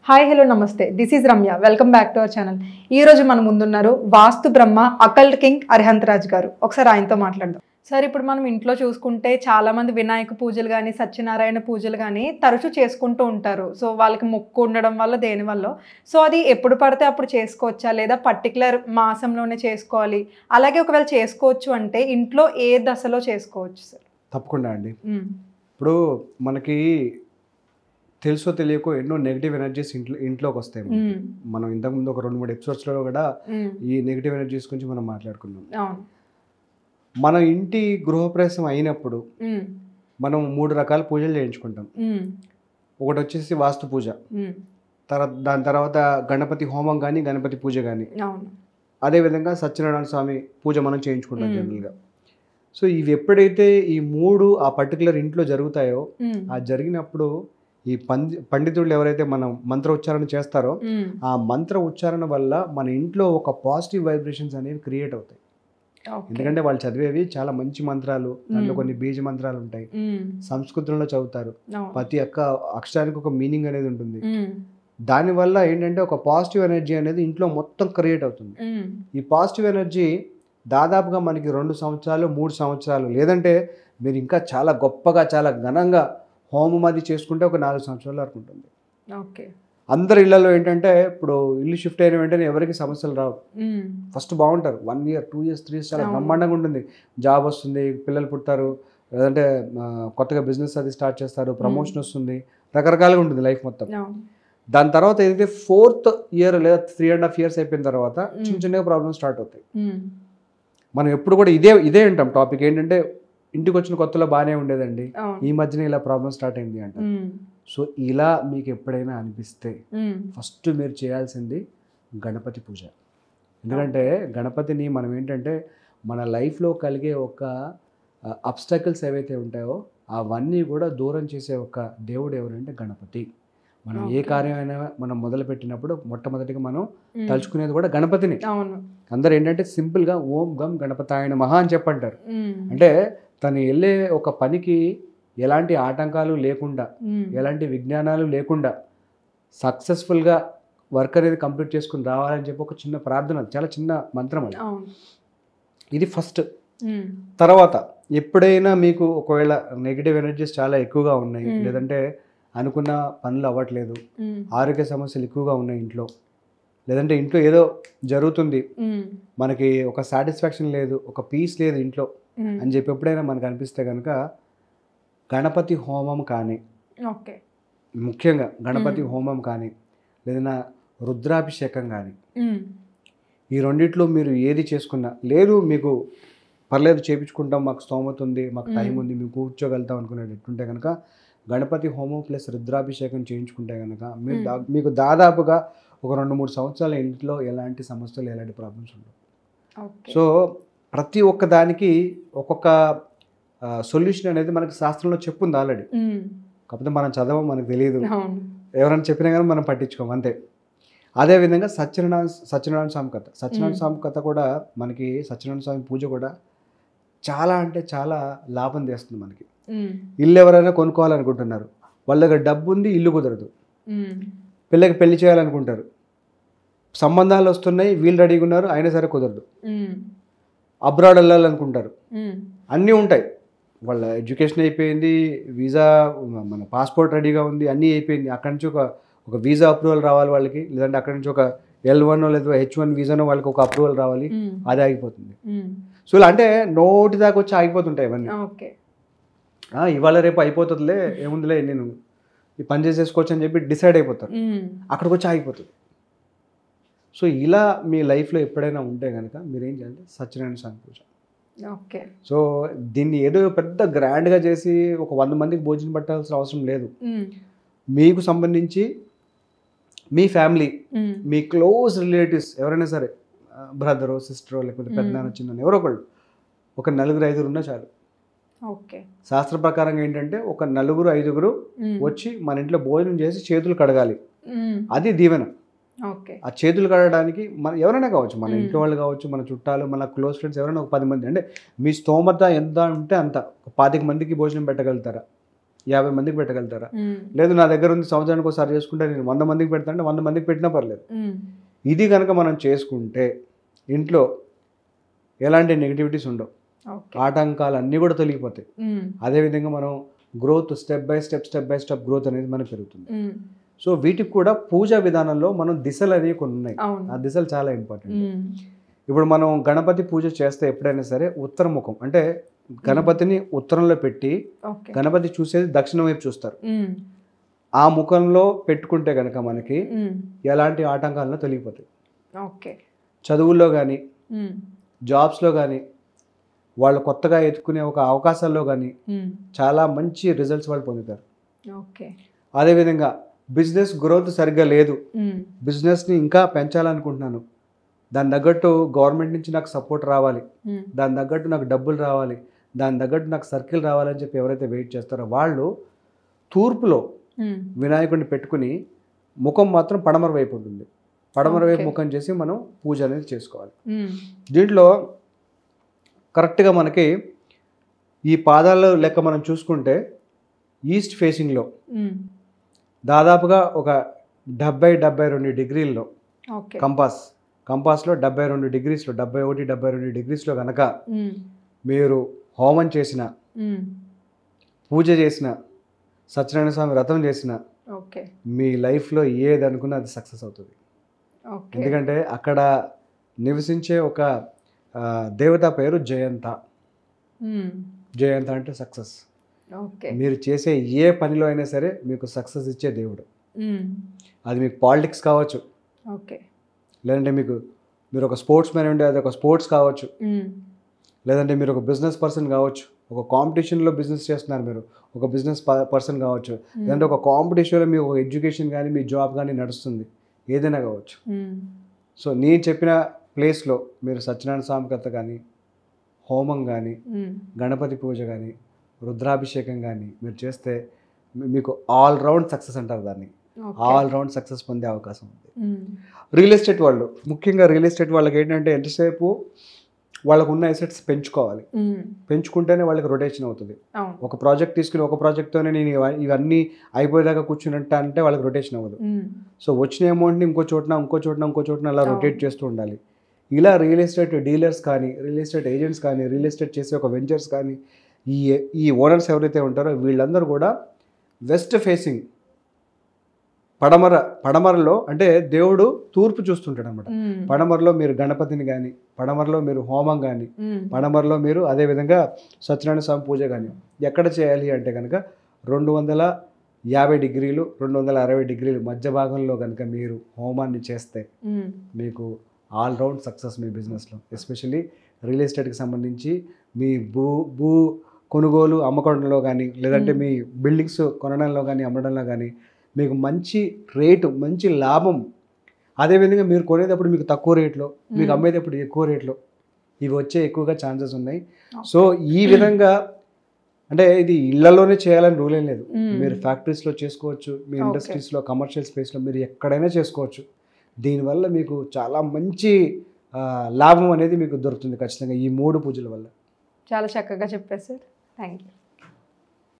Hi hello నమస్తే this is Ramya welcome back to our channel. ఈ రోజు మన ముందున్నారు వాస్తు బ్రహ్మ అకల్ట్ కింగ్ అరిహంత్ రాజ్ గారు. ఒకసారి ఆయనతో మాట్లాడదాం. సార్, ఇప్పుడు మనం ఇంట్లో చూసుకుంటే చాలా మంది వినాయక పూజలు కానీ సత్యనారాయణ పూజలు కానీ తరచూ చేసుకుంటూ ఉంటారు. సో వాళ్ళకి మొక్కు ఉండడం వల్ల దేనివల్ల సో అది ఎప్పుడు పడితే అప్పుడు చేసుకోవచ్చా లేదా పర్టికులర్ మాసంలోనే చేసుకోవాలి? అలాగే ఒకవేళ చేసుకోవచ్చు అంటే ఇంట్లో ఏ దశలో చేసుకోవచ్చు సార్? తప్పకుండా అండి. ఇప్పుడు మనకి తెలుసో తెలియకో ఎన్నో నెగిటివ్ ఎనర్జీస్ ఇంట్లోకి వస్తాయి. మనం ఇంతకుముందు ఒక 2-3 ఎపిసోడ్స్లో కూడా ఈ నెగిటివ్ ఎనర్జీస్ గురించి మనం మాట్లాడుకున్నాం. మన ఇంటి గృహప్రవేశం అయినప్పుడు మనం 3 రకాల పూజలు చేయించుకుంటాం. ఒకటి వచ్చేసి వాస్తు పూజ, దాని తర్వాత గణపతి హోమం కానీ గణపతి పూజ కానీ, అదేవిధంగా సత్యనారాయణ స్వామి పూజ మనం చేయించుకుంటాం జనరల్గా. సో ఇవి ఎప్పుడైతే ఈ 3 ఆ పర్టికులర్ ఇంట్లో జరుగుతాయో ఆ జరిగినప్పుడు ఈ పండితులు ఎవరైతే మనం మంత్ర ఉచ్చారణ చేస్తారో ఆ మంత్ర ఉచ్చారణ వల్ల మన ఇంట్లో ఒక పాజిటివ్ వైబ్రేషన్స్ అనేవి క్రియేట్ అవుతాయి. ఎందుకంటే వాళ్ళు చదివేవి చాలా మంచి మంత్రాలు, దాంట్లో కొన్ని బీజ మంత్రాలు ఉంటాయి, సంస్కృతంలో చదువుతారు, ప్రతి ఒక్క అక్షరానికి ఒక మీనింగ్ అనేది ఉంటుంది. దానివల్ల ఏంటంటే ఒక పాజిటివ్ ఎనర్జీ అనేది ఇంట్లో మొత్తం క్రియేట్ అవుతుంది. ఈ పాజిటివ్ ఎనర్జీ దాదాపుగా మనకి 2 సంవత్సరాలు 3 సంవత్సరాలు, లేదంటే మీరు ఇంకా చాలా గొప్పగా చాలా ఘనంగా హోమం అది చేసుకుంటే ఒక 4 సంవత్సరాల వరకు ఉంటుంది. అందరి ఇళ్లలో ఏంటంటే ఇప్పుడు ఇల్లు షిఫ్ట్ అయిన వెంటనే ఎవరికి సమస్యలు రావు. ఫస్ట్ బాగుంటారు, 1 year 2 years 3 years చాలా బ్రహ్మాండంగా ఉంటుంది. జాబ్ వస్తుంది, పిల్లలు పుడతారు, లేదంటే కొత్తగా బిజినెస్ అది స్టార్ట్ చేస్తారు, ప్రమోషన్ వస్తుంది, రకరకాలుగా ఉంటుంది లైఫ్ మొత్తం. దాని తర్వాత ఏదైతే 4th year లేదా 3.5 years అయిపోయిన తర్వాత చిన్న చిన్నగా ప్రాబ్లమ్స్ స్టార్ట్ అవుతాయి. మనం ఎప్పుడు కూడా ఇదే అంటాం టాపిక్ ఏంటంటే ఇంటికి వచ్చిన కొత్తలో బాగానే ఉండేదండి, ఈ మధ్యన ఇలా ప్రాబ్లమ్ స్టార్ట్ అయింది అంట. సో ఇలా మీకు ఎప్పుడైనా అనిపిస్తే ఫస్ట్ మీరు చేయాల్సింది గణపతి పూజ. ఎందుకంటే గణపతిని మనం ఏంటంటే మన లైఫ్లో కలిగే ఒక అబ్స్టాకిల్స్ ఏవైతే ఉంటాయో అవన్నీ కూడా దూరం చేసే ఒక దేవుడు ఎవరంటే గణపతి. మనం ఏ కార్యమైనా మనం మొదలు పెట్టినప్పుడు మొట్టమొదటిగా మనం తలుచుకునేది కూడా గణపతిని. అందరు ఏంటంటే సింపుల్గా ఓం గం గణపతాయ నమః అని చెప్పంటారు. అంటే తను వెళ్ళే ఒక పనికి ఎలాంటి ఆటంకాలు లేకుండా, ఎలాంటి విజ్ఞానాలు లేకుండా సక్సెస్ఫుల్గా వర్క్ అనేది కంప్లీట్ చేసుకుని రావాలని చెప్పి ఒక చిన్న ప్రార్థన, చాలా చిన్న మంత్రం అది. ఇది ఫస్ట్. తర్వాత ఎప్పుడైనా మీకు ఒకవేళ నెగిటివ్ ఎనర్జీస్ చాలా ఎక్కువగా ఉన్నాయి, లేదంటే అనుకున్న పనులు అవ్వట్లేదు, ఆరోగ్య సమస్యలు ఎక్కువగా ఉన్నాయి ఇంట్లో, లేదంటే ఇంట్లో ఏదో జరుగుతుంది, మనకి ఒక సాటిస్ఫాక్షన్ లేదు, ఒక పీస్ లేదు ఇంట్లో అని చెప్పి ఎప్పుడైనా మనకు అనిపిస్తే కనుక గణపతి హోమం కానీ, ముఖ్యంగా గణపతి హోమం కానీ లేదన్నా రుద్రాభిషేకం కానీ, ఈ రెండిట్లో మీరు ఏది చేసుకున్నా, లేదు మీకు పర్లేదు చేయించుకుంటాం, మాకు స్తోమత ఉంది, మాకు టైం ఉంది, మేము కూర్చోగలుగుతాం అనుకునేటట్టుంటే కనుక గణపతి హోమం ప్లస్ రుద్రాభిషేకం చేయించుకుంటే కనుక మీకు దాదాపుగా ఒక 2-3 సంవత్సరాల ఇంట్లో ఎలాంటి సమస్యలు, ఎలాంటి ప్రాబ్లమ్స్ ఉండవు. సో ప్రతి ఒక్క దానికి ఒక్కొక్క సొల్యూషన్ అనేది మనకి శాస్త్రంలో చెప్పుంది ఆల్రెడీ. కాకపోతే మనం చదవం, మనకు తెలియదు, ఎవరైనా చెప్పినా కానీ మనం పట్టించుకోము అంతే. అదేవిధంగా సత్యనారాయణ స్వామి కథ, సత్యనారాయణ స్వామి కథ కూడా మనకి, సత్యనారాయణ స్వామి పూజ కూడా చాలా అంటే చాలా లాభం చేస్తుంది మనకి. ఇల్లు ఎవరైనా కొనుక్కోవాలనుకుంటున్నారు, వాళ్ళ దగ్గర డబ్బు ఉంది, ఇల్లు కుదరదు, పిల్లకి పెళ్లి చేయాలనుకుంటారు, సంబంధాలు వస్తున్నాయి, వీళ్ళు రెడీగా ఉన్నారు, అయినా సరే కుదరదు, అబ్రాడ్ వెళ్ళాలనుకుంటారు, అన్నీ ఉంటాయి, వాళ్ళ ఎడ్యుకేషన్ అయిపోయింది, వీసా మన పాస్పోర్ట్ రెడీగా ఉంది, అన్నీ అయిపోయింది, అక్కడి నుంచి ఒక వీసా అప్రూవల్ రావాలి వాళ్ళకి, లేదంటే అక్కడి నుంచి ఒక L1 లేదా H1 వీసానో వాళ్ళకి ఒక అప్రూవల్ రావాలి, అది ఆగిపోతుంది. సో ఇలా అంటే నోటి దాకా వచ్చి ఆగిపోతుంటాయి ఇవన్నీ. ఇవాళ రేపు అయిపోతుందిలే, ఏముందిలే, నేను ఈ పని చేసేసుకోవచ్చు అని చెప్పి డిసైడ్ అయిపోతారు, అక్కడికి వచ్చి ఆగిపోతుంది. సో ఇలా మీ లైఫ్లో ఎప్పుడైనా ఉంటే కనుక మీరేం చేయాలంటే సత్యనారాయణ స్వామి పూజ. సో దీన్ని ఏదో పెద్ద గ్రాండ్గా చేసి ఒక 100 మందికి భోజనం పెట్టాల్సిన అవసరం లేదు. మీకు సంబంధించి మీ ఫ్యామిలీ, మీ క్లోజ్ రిలేటివ్స్ ఎవరైనా సరే, బ్రదరో సిస్టరో లేకపోతే పెద్దనాన్న చిన్న ఎవరో ఒకళ్ళు, ఒక 4-5 ఉన్నా చాలు. శాస్త్ర ప్రకారంగా ఏంటంటే ఒక 4-5 వచ్చి మన ఇంట్లో భోజనం చేసి చేతులు కడగాలి, అది దీవెన. ఆ చేతులు కడగడానికి మన ఎవరైనా కావచ్చు, మన ఇంట్లో వాళ్ళు కావచ్చు, మన చుట్టాలు, మన క్లోజ్ ఫ్రెండ్స్ ఎవరైనా ఒక 10 మంది, అంటే మీ స్తోమత ఎంత ఉంటే అంత, ఒక 25 మందికి భోజనం పెట్టగలుగుతారా, 50 మందికి పెట్టగలుగుతారా? లేదు నా దగ్గర ఉంది సంవత్సరానికి ఒకసారి చేసుకుంటే నేను 100 మందికి పెడతా అంటే 100 మందికి పెట్టినా పర్లేదు. ఇది కనుక మనం చేసుకుంటే ఇంట్లో ఎలాంటి నెగిటివిటీస్ ఉండవు, ఆటంకాలు అన్నీ కూడా తొలగిపోతాయి. అదేవిధంగా మనం growth step by step growth అనేది మనకు పెరుగుతుంది. సో వీటికి కూడా పూజా విధానంలో మనం దిశలు అనేవి కొన్ని ఉన్నాయి. ఆ దిశలు చాలా ఇంపార్టెంట్. ఇప్పుడు మనం గణపతి పూజ చేస్తే ఎప్పుడైనా సరే ఉత్తరముఖం, అంటే గణపతిని ఉత్తరంలో పెట్టి గణపతి చూసేది దక్షిణం వైపు చూస్తారు. ఆ ముఖంలో పెట్టుకుంటే కనుక మనకి ఎలాంటి ఆటంకాలను తొలగిపోతాయి. చదువుల్లో కానీ, జాబ్స్లో కానీ, వాళ్ళు కొత్తగా ఎత్తుకునే ఒక అవకాశాల్లో కానీ చాలా మంచి రిజల్ట్స్ వాళ్ళు పొందుతారు. అదేవిధంగా బిజినెస్ గ్రోత్ సరిగ్గా లేదు, బిజినెస్ని ఇంకా పెంచాలనుకుంటున్నాను, దాని తగ్గట్టు గవర్నమెంట్ నుంచి నాకు సపోర్ట్ రావాలి, దాని తగ్గట్టు నాకు డబ్బులు రావాలి, దాని తగ్గట్టు నాకు సర్కిల్ రావాలని చెప్పి ఎవరైతే వెయిట్ చేస్తారో వాళ్ళు తూర్పులో వినాయకుడిని పెట్టుకుని ముఖం మాత్రం పడమర వైపు ఉంటుంది. పడమర వైపు ముఖం చేసి మనం పూజ అనేది చేసుకోవాలి. దీంట్లో కరెక్ట్గా మనకి ఈ పాదాల లెక్క మనం చూసుకుంటే ఈస్ట్ ఫేసింగ్లో దాదాపుగా ఒక 70-72 డిగ్రీల్లో కంపాస్లో 72 డిగ్రీస్లో 71-72 డిగ్రీస్లో కనుక మీరు హోమం చేసిన, పూజ చేసిన, సత్యనారాయణ స్వామి వ్రతం చేసిన మీ లైఫ్లో ఏది అనుకున్నా అది సక్సెస్ అవుతుంది. ఎందుకంటే అక్కడ నివసించే ఒక దేవత పేరు జయంత. జయంత అంటే సక్సెస్. మీరు చేసే ఏ పనిలో అయినా సరే మీకు సక్సెస్ ఇచ్చే దేవుడు. అది మీకు పాలిటిక్స్ కావచ్చు, లేదంటే మీరు ఒక స్పోర్ట్స్ మ్యాన్ ఉంటే అది ఒక స్పోర్ట్స్ కావచ్చు, లేదంటే మీరు ఒక బిజినెస్ పర్సన్ కావచ్చు, ఒక కాంపిటీషన్లో బిజినెస్ చేస్తున్నారు, మీరు ఒక బిజినెస్ పర్సన్ కావచ్చు, లేదంటే ఒక కాంపిటీషన్లో మీ ఒక ఎడ్యుకేషన్ కానీ మీ జాబ్ కానీ నడుస్తుంది, ఏదైనా కావచ్చు. సో నేను చెప్పిన ప్లేస్లో మీరు సత్యనారాయణ స్వామి కథ కానీ, హోమం కానీ, గణపతి పూజ కానీ, రుద్రాభిషేకం కానీ మీరు చేస్తే మీకు ఆల్ రౌండ్ సక్సెస్ అంటారు దాన్ని. ఆల్ రౌండ్ సక్సెస్ పొందే అవకాశం ఉంది. రియల్ ఎస్టేట్ వాళ్ళు, ముఖ్యంగా రియల్ ఎస్టేట్ వాళ్ళకి ఏంటంటే ఎంతసేపు వాళ్ళకు ఉన్న అసెట్స్ పెంచుకోవాలి, పెంచుకుంటేనే వాళ్ళకి రొటేషన్ అవుతుంది. ఒక ప్రాజెక్ట్ తీసుకుని ఒక ప్రాజెక్ట్తోనే నేను ఇవన్నీ అయిపోయేదాకా కూర్చున్నట్టు అంటే వాళ్ళకి రొటేషన్ అవ్వదు. సో వచ్చిన అమౌంట్ని ఇంకో చోటన అలా రొటేట్ చేస్తూ ఉండాలి. ఇలా రియల్ ఎస్టేట్ డీలర్స్ కానీ, రియల్ ఎస్టేట్ ఏజెంట్స్ కానీ, రియల్ ఎస్టేట్ చేసే ఒక వెంచర్స్ కానీ, ఈ ఓనర్స్ ఎవరైతే ఉంటారో వీళ్ళందరూ కూడా వెస్ట్ ఫేసింగ్ పడమరలో, అంటే దేవుడు తూర్పు చూస్తుంటాడు అనమాట. పడమరలో మీరు గణపతిని కానీ, పడమరలో మీరు హోమం కానీ, పడమరలో మీరు అదేవిధంగా సత్యనారాయణ స్వామి పూజ కానీ ఎక్కడ చేయాలి అంటే కనుక 250 డిగ్రీలు 260 డిగ్రీలు మధ్య భాగంలో కనుక మీరు హోమాన్ని చేస్తే మీకు ఆల్ రౌండ్ సక్సెస్ మీ బిజినెస్లో. ఎస్పెషల్లీ రియల్ ఎస్టేట్కి సంబంధించి మీ భూ కొనుగోలు అమ్మకంలో కానీ, లేదంటే మీ బిల్డింగ్స్ కొనడంలో కానీ, అమ్మడంలో కానీ మీకు మంచి రేటు, మంచి లాభం. అదేవిధంగా మీరు కొనేటప్పుడు మీకు తక్కువ రేట్లో, మీకు అమ్మేటప్పుడు ఎక్కువ రేట్లో ఇవి వచ్చే ఎక్కువగా ఛాన్సెస్ ఉన్నాయి. సో ఈ విధంగా అంటే ఇది ఇళ్లలోనే చేయాలని రూల్ ఏం లేదు. మీరు ఫ్యాక్టరీస్లో చేసుకోవచ్చు, మీ ఇండస్ట్రీస్లో, కమర్షియల్ స్పేస్లో మీరు ఎక్కడైనా చేసుకోవచ్చు. దీనివల్ల మీకు చాలా మంచి లాభం అనేది మీకు దొరుకుతుంది ఖచ్చితంగా ఈ 3 పూజల వల్ల. చాలా చక్కగా చెప్పారు సార్. Thank you.